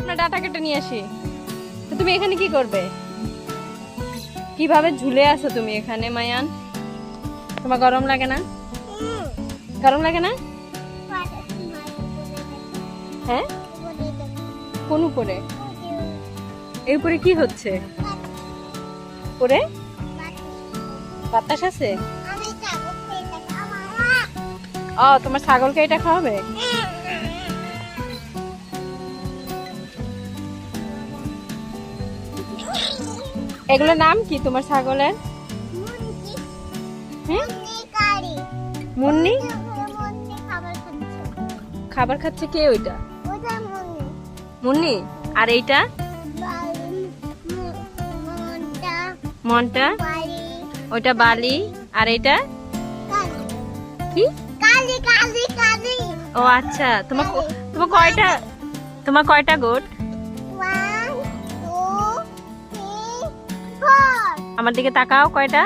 আমরা ডাটা কেটে নিয়ে আসি। তো তুমি এখানে কি করবে? কিভাবে ঝুলে আছো তুমি এখানে মায়ান? তোমার গরম লাগে না? গরম লাগে না? হ্যাঁ, কোন উপরে? এই উপরে কি হচ্ছে? উপরে বাতাস আছে? ও, তোমার ছাগলকে এটা খাওয়াবে? এগুলোর নাম কি তোমার ছাগলের? হ্যাঁ, মুন্নি খাবার খাচ্ছে। কে ওইটা? মুন্নি। আর এইটা? মনটা। ওইটা বালি। আর এইটা কি? ও আচ্ছা। তোমার কয়টা গোট? আমার দিকে তাকাও, কয়টা?